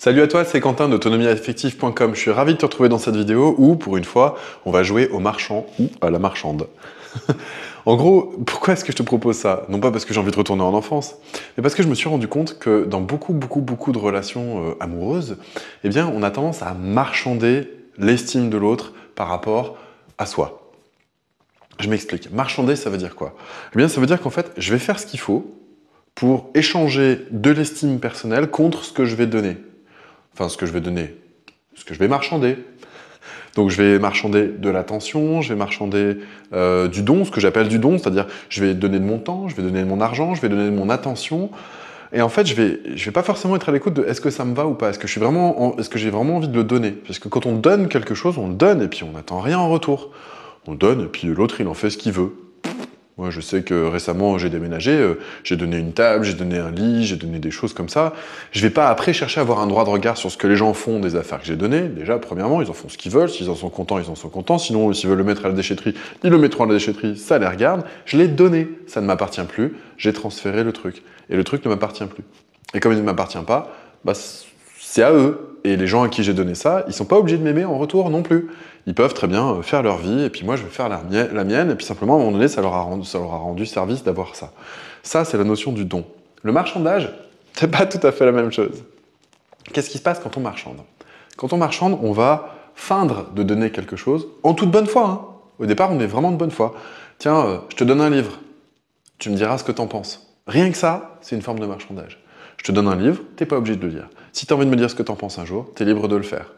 Salut à toi, c'est Quentin d'autonomieaffective.com. Je suis ravi de te retrouver dans cette vidéo où, pour une fois, on va jouer au marchand ou à la marchande. En gros, pourquoi est-ce que je te propose ça? Non pas parce que j'ai envie de retourner en enfance, mais parce que je me suis rendu compte que dans beaucoup de relations amoureuses, eh bien, on a tendance à marchander l'estime de l'autre par rapport à soi. Je m'explique. Marchander, ça veut dire quoi? Eh bien, ça veut dire qu'en fait, je vais faire ce qu'il faut pour échanger de l'estime personnelle contre ce que je vais donner. Enfin, ce que je vais donner, ce que je vais marchander. Donc je vais marchander de l'attention, je vais marchander du don, ce que j'appelle du don, c'est-à-dire je vais donner de mon temps, je vais donner de mon argent, je vais donner de mon attention. Et en fait, je vais pas forcément être à l'écoute de est-ce que ça me va ou pas, est-ce que j'ai vraiment envie de le donner? Parce que quand on donne quelque chose, on le donne et puis on n'attend rien en retour. On le donne et puis l'autre, il en fait ce qu'il veut. Moi, je sais que récemment, j'ai déménagé, j'ai donné une table, j'ai donné un lit, j'ai donné des choses comme ça. Je vais pas après chercher à avoir un droit de regard sur ce que les gens font des affaires que j'ai données. Déjà, premièrement, ils en font ce qu'ils veulent. S'ils en sont contents, ils en sont contents. Sinon, s'ils veulent le mettre à la déchetterie, ils le mettront à la déchetterie, ça les regarde. Je l'ai donné, ça ne m'appartient plus. J'ai transféré le truc. Et le truc ne m'appartient plus. Et comme il ne m'appartient pas, bah, c'est à eux. Et les gens à qui j'ai donné ça, ils sont pas obligés de m'aimer en retour non plus. Ils peuvent très bien faire leur vie, et puis moi je vais faire la mienne, et puis simplement à un moment donné, ça leur a rendu service d'avoir ça. Ça, c'est la notion du don. Le marchandage, c'est pas tout à fait la même chose. Qu'est-ce qui se passe quand on marchande? Quand on marchande, on va feindre de donner quelque chose, en toute bonne foi. Hein. Au départ, on est vraiment de bonne foi. Tiens, je te donne un livre, tu me diras ce que t'en penses. Rien que ça, c'est une forme de marchandage. Je te donne un livre, t'es pas obligé de le lire. Si t'as envie de me dire ce que t'en penses un jour, t'es libre de le faire.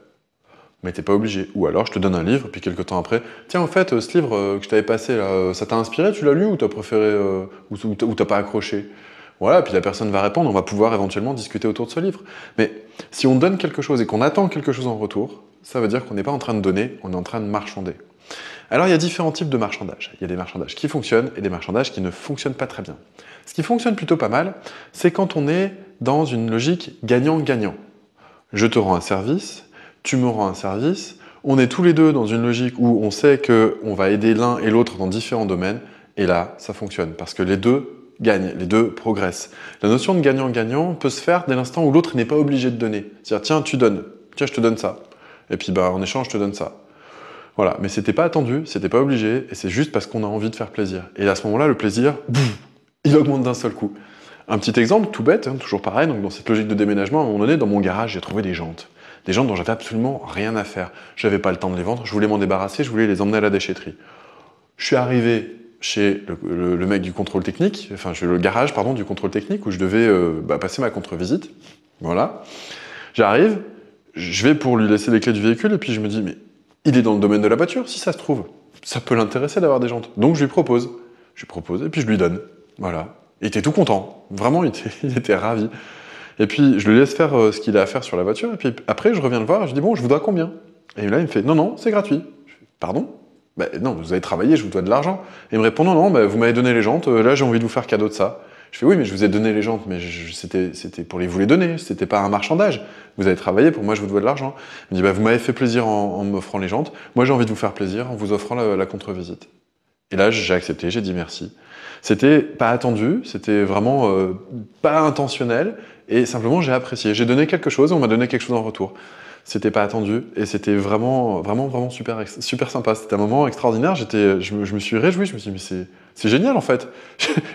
Mais t'es pas obligé. Ou alors, je te donne un livre, puis quelques temps après, tiens, en fait, ce livre que je t'avais passé, là, ça t'a inspiré, tu l'as lu, ou t'as préféré, ou t'as pas accroché? Voilà, puis la personne va répondre, on va pouvoir éventuellement discuter autour de ce livre. Mais si on donne quelque chose et qu'on attend quelque chose en retour, ça veut dire qu'on n'est pas en train de donner, on est en train de marchander. Alors, il y a différents types de marchandage. Il y a des marchandages qui fonctionnent et des marchandages qui ne fonctionnent pas très bien. Ce qui fonctionne plutôt pas mal, c'est quand on est dans une logique gagnant-gagnant. Je te rends un service, tu me rends un service, on est tous les deux dans une logique où on sait qu'on va aider l'un et l'autre dans différents domaines, et là, ça fonctionne, parce que les deux gagnent, les deux progressent. La notion de gagnant-gagnant peut se faire dès l'instant où l'autre n'est pas obligé de donner. C'est-à-dire, tiens, tu donnes, tiens, je te donne ça, et puis bah, en échange, je te donne ça. Voilà, mais c'était pas attendu, c'était pas obligé, et c'est juste parce qu'on a envie de faire plaisir. Et à ce moment-là, le plaisir, boum, il augmente d'un seul coup. Un petit exemple, tout bête, hein, toujours pareil, donc dans cette logique de déménagement, à un moment donné, dans mon garage, j'ai trouvé des jantes. Des jantes dont j'avais absolument rien à faire. J'avais pas le temps de les vendre, je voulais m'en débarrasser, je voulais les emmener à la déchetterie. Je suis arrivé chez le mec du contrôle technique, enfin le garage, pardon, du contrôle technique, où je devais passer ma contre-visite. Voilà. J'arrive, je vais pour lui laisser les clés du véhicule, et puis je me dis, mais il est dans le domaine de la voiture, si ça se trouve. Ça peut l'intéresser d'avoir des jantes. Donc je lui propose. Je lui propose, et puis je lui donne. Voilà. Il était tout content. Vraiment, il était ravi. Et puis, je lui laisse faire ce qu'il a à faire sur la voiture, et puis après, je reviens le voir, je dis, bon, je vous dois combien? Et là, il me fait, non, non, c'est gratuit. Je fais, pardon? Ben non, vous avez travaillé, je vous dois de l'argent. Et il me répond, non, non, ben, vous m'avez donné les jantes, là, j'ai envie de vous faire cadeau de ça. Je fais, oui, mais je vous ai donné les jantes, mais c'était pour vous les donner, c'était pas un marchandage. Vous avez travaillé, pour moi, je vous dois de l'argent. Il me dit, ben, vous m'avez fait plaisir en m'offrant les jantes, moi, j'ai envie de vous faire plaisir en vous offrant la contre-visite. Et là, j'ai accepté, j'ai dit merci. C'était pas attendu, c'était vraiment pas intentionnel, et simplement j'ai apprécié. J'ai donné quelque chose et on m'a donné quelque chose en retour. C'était pas attendu, et c'était vraiment super sympa. C'était un moment extraordinaire, je me suis réjoui, je me suis dit, mais c'est génial en fait.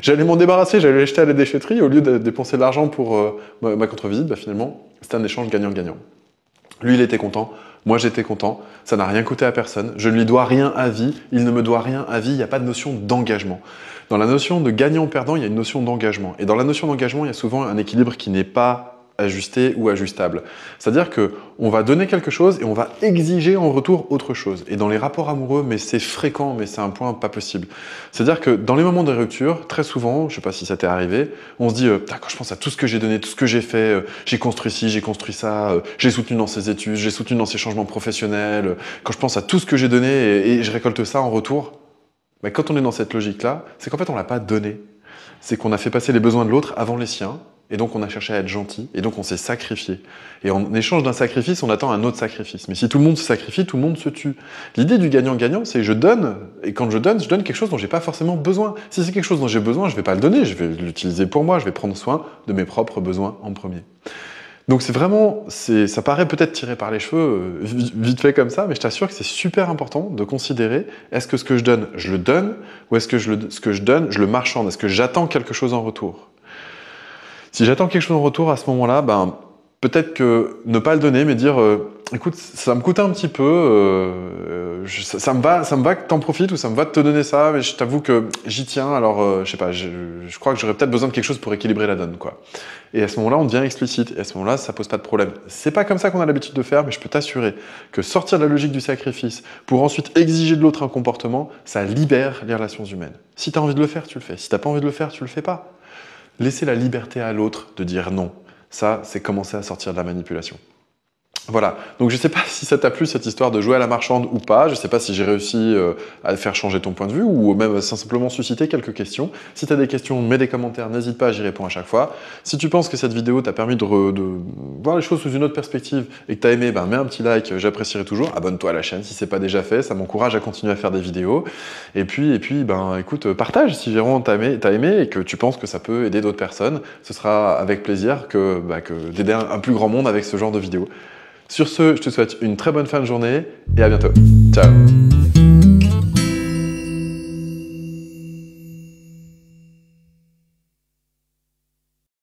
J'allais m'en débarrasser, j'allais l'acheter à la déchetterie, au lieu de dépenser de l'argent pour ma contre-visite, bah, finalement, c'était un échange gagnant-gagnant. Lui, il était content, moi j'étais content, ça n'a rien coûté à personne, je ne lui dois rien à vie, il ne me doit rien à vie, il n'y a pas de notion d'engagement. Dans la notion de gagnant-perdant, il y a une notion d'engagement. Et dans la notion d'engagement, il y a souvent un équilibre qui n'est pas ajusté ou ajustable. C'est-à-dire qu'on va donner quelque chose et on va exiger en retour autre chose. Et dans les rapports amoureux, mais c'est fréquent, mais c'est un point pas possible. C'est-à-dire que dans les moments de rupture, très souvent, je sais pas si ça t'est arrivé, on se dit quand je pense à tout ce que j'ai donné, tout ce que j'ai fait, j'ai construit ci, j'ai construit ça, j'ai soutenu dans ses études, j'ai soutenu dans ses changements professionnels, quand je pense à tout ce que j'ai donné et je récolte ça en retour, mais quand on est dans cette logique-là, c'est qu'en fait on l'a pas donné. C'est qu'on a fait passer les besoins de l'autre avant les siens, et donc on a cherché à être gentil, et donc on s'est sacrifié. Et en échange d'un sacrifice, on attend un autre sacrifice. Mais si tout le monde se sacrifie, tout le monde se tue. L'idée du gagnant-gagnant, c'est je donne, et quand je donne quelque chose dont j'ai pas forcément besoin. Si c'est quelque chose dont j'ai besoin, je vais pas le donner, je vais l'utiliser pour moi, je vais prendre soin de mes propres besoins en premier. Donc c'est vraiment, ça paraît peut-être tiré par les cheveux, vite fait comme ça, mais je t'assure que c'est super important de considérer, est-ce que ce que je le donne, ou est-ce que ce que je donne, je le marchande, est-ce que j'attends quelque chose en retour? Si j'attends quelque chose en retour à ce moment-là, ben, peut-être que ne pas le donner, mais dire écoute, ça me coûte un petit peu, ça me va que t'en profites ou ça me va de te donner ça, mais je t'avoue que j'y tiens, alors je sais pas, je crois que j'aurais peut-être besoin de quelque chose pour équilibrer la donne, quoi. Et à ce moment-là, on devient explicite, et à ce moment-là, ça pose pas de problème. C'est pas comme ça qu'on a l'habitude de faire, mais je peux t'assurer que sortir de la logique du sacrifice pour ensuite exiger de l'autre un comportement, ça libère les relations humaines. Si t'as envie de le faire, tu le fais. Si t'as pas envie de le faire, tu le fais pas. Laisser la liberté à l'autre de dire non. Ça, c'est commencer à sortir de la manipulation. Voilà, donc je ne sais pas si ça t'a plu cette histoire de jouer à la marchande ou pas, je ne sais pas si j'ai réussi à faire changer ton point de vue ou même simplement susciter quelques questions. Si tu as des questions, mets des commentaires, n'hésite pas, j'y réponds à chaque fois. Si tu penses que cette vidéo t'a permis de voir les choses sous une autre perspective et que tu as aimé, ben, mets un petit like, j'apprécierais toujours. Abonne-toi à la chaîne si ce n'est pas déjà fait, ça m'encourage à continuer à faire des vidéos. Et puis ben, écoute, partage si vraiment t'as aimé et que tu penses que ça peut aider d'autres personnes. Ce sera avec plaisir que d'aider un plus grand monde avec ce genre de vidéos. Sur ce, je te souhaite une très bonne fin de journée et à bientôt. Ciao!